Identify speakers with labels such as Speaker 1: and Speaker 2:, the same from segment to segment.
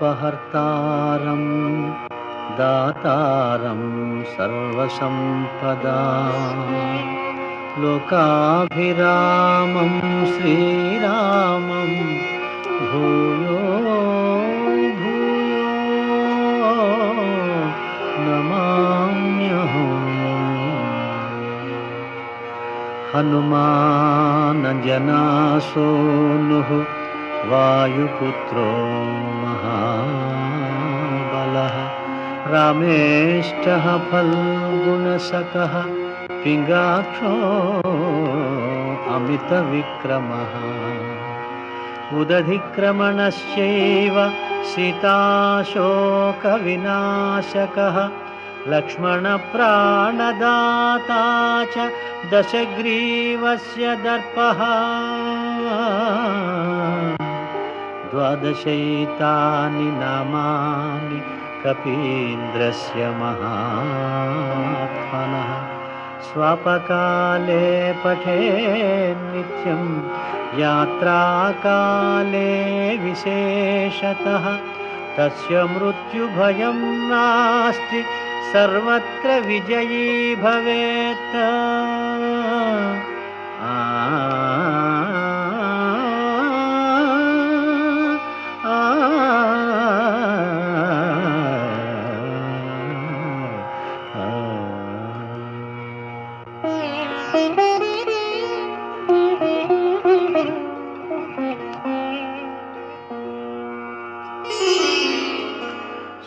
Speaker 1: ఆపదామపహర్తారం దాతారం సర్వసంపదాం లోకాభిరామం శ్రీరామం భూయో భూయో నమామ్యహం. హనుమానజనాసూనుః వాయుపుత్రో మహాబలః రామేష్టః ఫల్గుణసఖః పింగాక్షో అమితవిక్రమః ఉదధిక్రమణశ్చైవ సీతాశోకవినాశకః లక్ష్మణప్రాణదాతా చ దశగ్రీవస్య దర్పః ద్వాదశైతాని నామాని కపీంద్రస్య మహాత్మనః స్వాపకాలే పఠేన్నిత్యం యాత్రాకాలే విశేషతః తస్య మృత్యుభయం నాస్తి సర్వత్ర విజయీ భవేత్.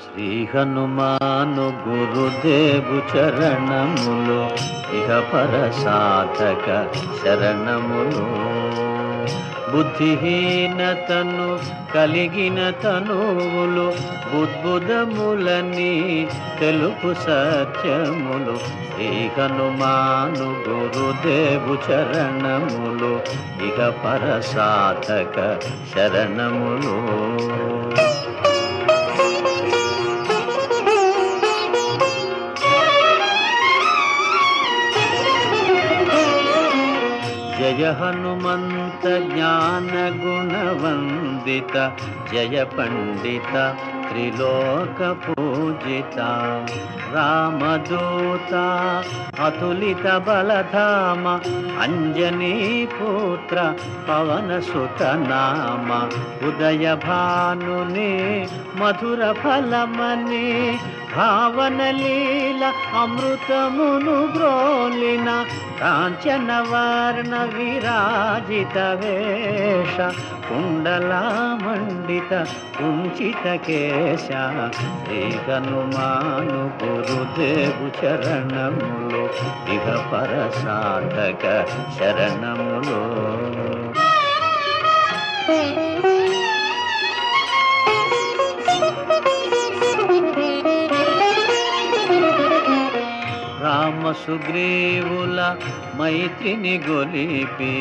Speaker 1: శ్రీ హనుమాను గురుదేవు చరణములు ఇహ పర సాధక శరణములు. బుద్ధిహీనతను కలిగిన తనువులు బుద్బుదములని తెలుపు సత్యములు. శ్రీ హనుమాను గురుదేవు చరణములు ఇహ పర సాధక శరణములు. జయ హనుమంత జ్ఞాన గుణవందిత జయ పండిత త్రిలోక పూజిత రామదూత అతులిత బలధామ అంజనీ పుత్ర పవన సుత నామ ఉదయ భానుని మధుర ఫలమని భావన లీల అమృతమును బ్రోలిన కాంచన వర్ణ విరాజిత వేష కుండలామండిత కుంచిత కేశ. శ్రీ హనుమాను గురుదేవు చరణములు ఇహ పర సాధక శరణములు. రామ సుగ్రీవుల మైత్రిని గొలిపి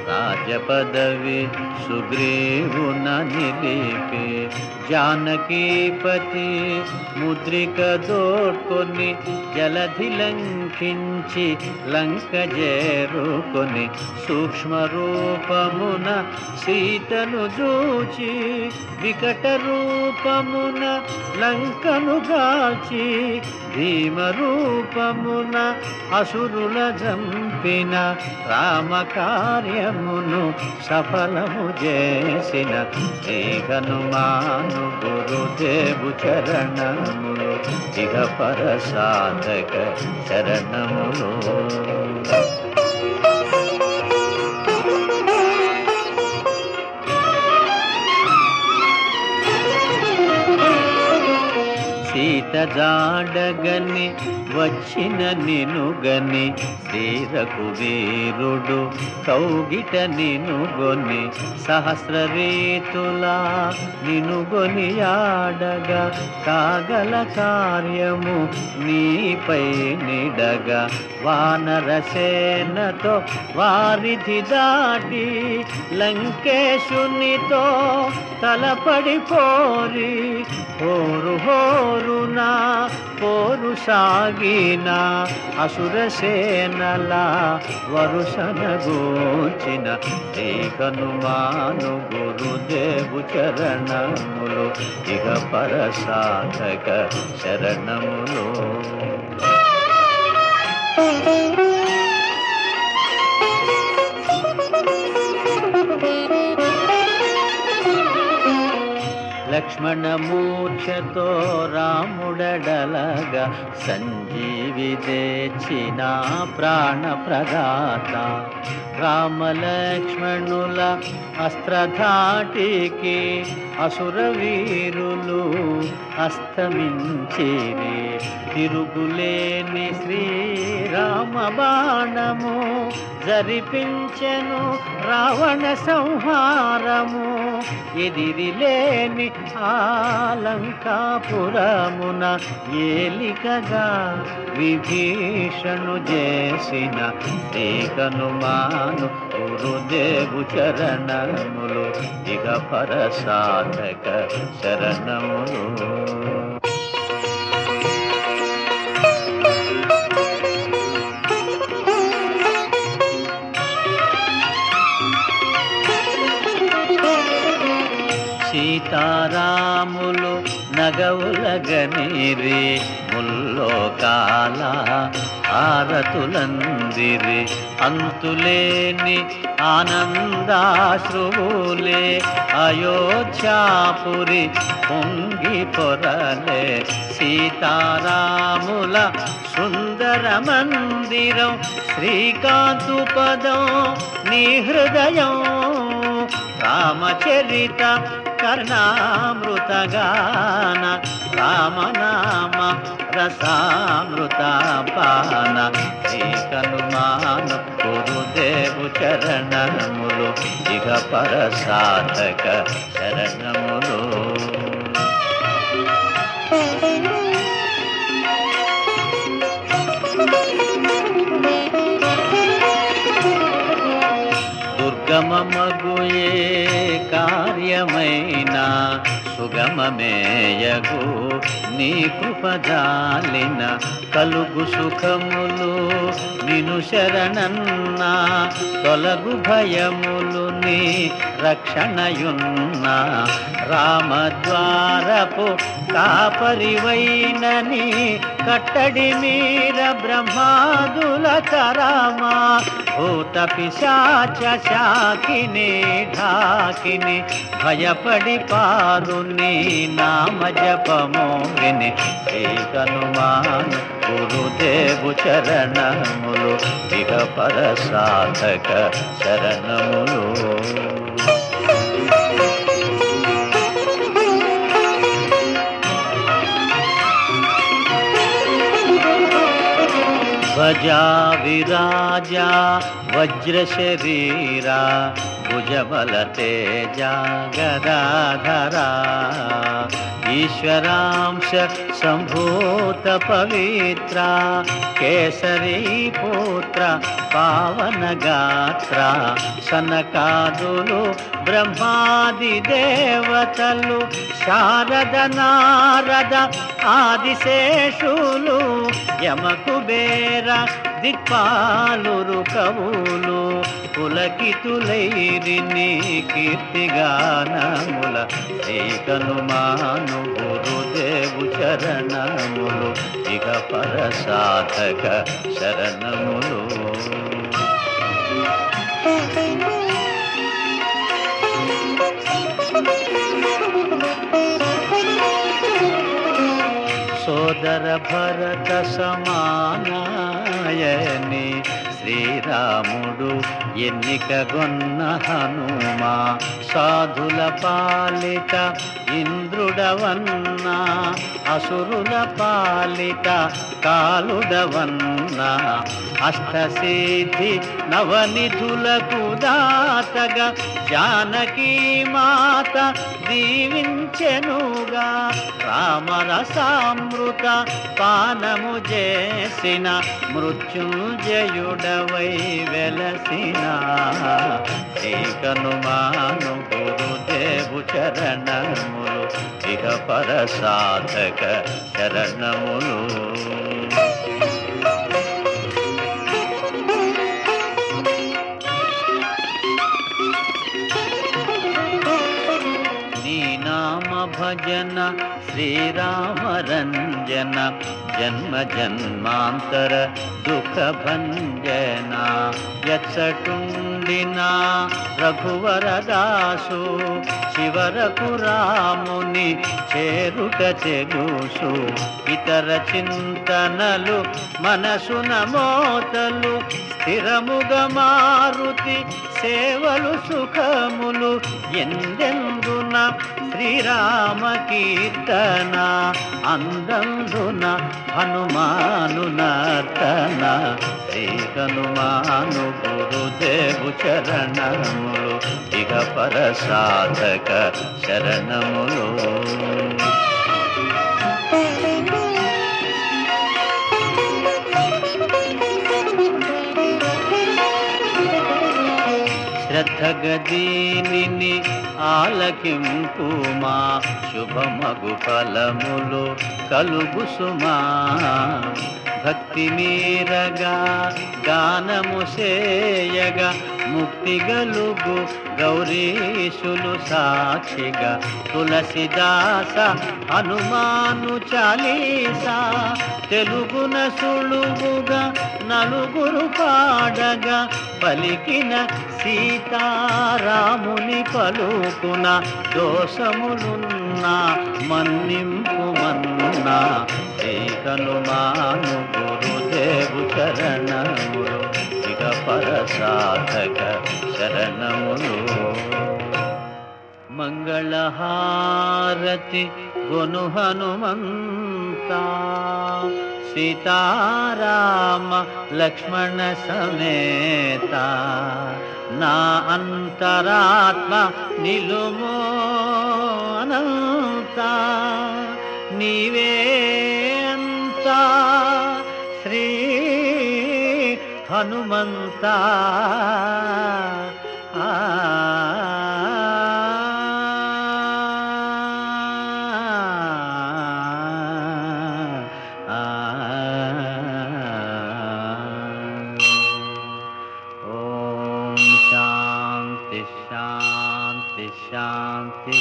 Speaker 1: రాజపదవి సుగ్రీవున నిలిపి జానకీపతి ముద్రిక దోడ్కొని జలధి లంకించి లంక చేరుకొని సూక్ష్మ రూపమున సీతను చూచి వికట రూపమున లంకను గాల్చి భీమ రూపమున అసురుల జంపిన రామ కార్యమును సఫలము చేసిన శ్రీ హనుమాను గురుదేవు చరణములు ఇహ పర సాధక శరణములు. సీత జాడగని వచ్చిన నినుగని శ్రీ రఘువీరుడు కౌగిట నినుగొని సహస్ర రీతులా నినుగొని ఆడగా కాగల కార్యము నీపై నిడగా వానరసేనతో వారిధి దాటి లంకేశునితో తలపడి పోరి హోరు హోరునా పోరు సాగిన అసురసేనల వరుసనగూర్చిన శ్రీ హనుమాను గురుదేవు చరణములు ఇహ పరసాధక శరణములు. లక్ష్మణమూర్ఛతో రాముడడలగా సంజీవి తెచ్చిన ప్రాణప్రదాత. రామలక్ష్మణుల అస్త్రధాటికి అసురవీరులు అస్తమించిరి. తిరుగులేని శ్రీరామ బాణము జరిపించెను రావణ సంహారము. ఎదిరిలేని ఆలంకాపురమున ఏలికగా విభీషణు చేసిన శ్రీ హనుమాను గురుదేవు చరణములు ఇహ పరసాధక శరణములు. సీతారాములు నగవులగనిరి ముల్లోకాల హారతులందిరి. అంతులేని ఆనందాశ్రువులే అయోధ్యాపురి పొంగి పొరలే. సీతారాముల సుందర మందిరం శ్రీకాంతు పదం నీ హృదయం. రామచరిత కర్ణామృతగాన రామనామ రసామృతపాన. శ్రీ హనుమాను గురుదేవు చరణములు ఇహ పరసాధక శరణములు. దుర్గమమగుయే కార్యమైన సుగమమేయగు నీ కృపజాలిన. కలుగు సుఖములు నిను శరణన్నా తొలగు భయములు నీ రక్షణయున్నా. రామద్వారపు కాపరివైనని కట్టడి మీర బ్రహ్మాదుల తరమా. భూత పిశాచ శాకిని ఢాకిని భయపడి పారు నీ నామ జపము విని. శ్రీ హనుమాను గురుదేవు చరణములు ఇహ పరసాధక శరణములు. ధ్వజా విరాజా వజ్ర శరీరా భుజబల తేజ గదాధరా. ఈశ్వరాంశ సంభూత పవిత్ర కేసరీ పుత్ర పావన గాత్ర. సనకాదులు బ్రహ్మాది దేవతలు శారద నారద ఆదిశేషులు యమకుబేర దిక్పాలురు కవులు పులకితులైరి నీ కీర్తిగానముల. శ్రీ హనుమాను గురుదేవు చరణములు ఇహ పరసాధక శరణములు. సోదర భరత సమానాయని శ్రీరాముడు ఎన్నికగొన్న హనుమా. సాధుల పాలిత ఇంద్రుడవన్నా అసురుల పాలిత కాలుడవన్నా. అష్టసిద్ధి నవనిధులకు దాతగా జానకీ మాత దీవించెనుగా. రామరసామృత పానము చేసిన మృత్యుంజయుడ నీడవై వెలసిన శ్రీ హనుమాను గురుదేవు చరణములు ఇహ పర సాధక శరణములు. భజన శ్రీరామరంజన జన్మ జన్మాంతర దుఃఖ భంజన ఎచ్చటుండినా రఘువరదాసు చివరకు రాముని చేరుట చెగుసు ఇతర చింతనలు మనసున మోతలు స్థిరముగా మారుతి సేవలు సుఖములు ఎందెందున శ్రీరామ కీర్తన అందందున హనుమాను నర్తన శ్రీ హనుమాను గురుదేవు చరణములు ఇక పర సాధక శరణములు. శ్రద్ధగా దీనిని ఆలకింపు మా శుభమగు ఫలములు కలుగు సుమా. భక్తి మీరగా గానము సేయగా ముక్తి గలుగు గౌరీశులు సాక్షిగా తులసిదాస హనుమాను చాలీసా తెలుగున సులువుగా నలుగురు పాడగా పలికిన సీతారాముని పలుకున దోషములున్నా మన్నింపు మన్నా శ్రీ హనుమాను గురుదేవు చరణములు ఇక పర సాధక శరణములు. మంగళహారతి గొను హనుమంతా సీతారామ లక్ష్మణ సమేత నా అంతరాత్మ నిలుమో అనంత నీవే అంతా శ్రీ హనుమంత. ఓం శాంతి శాంతి శాంతి.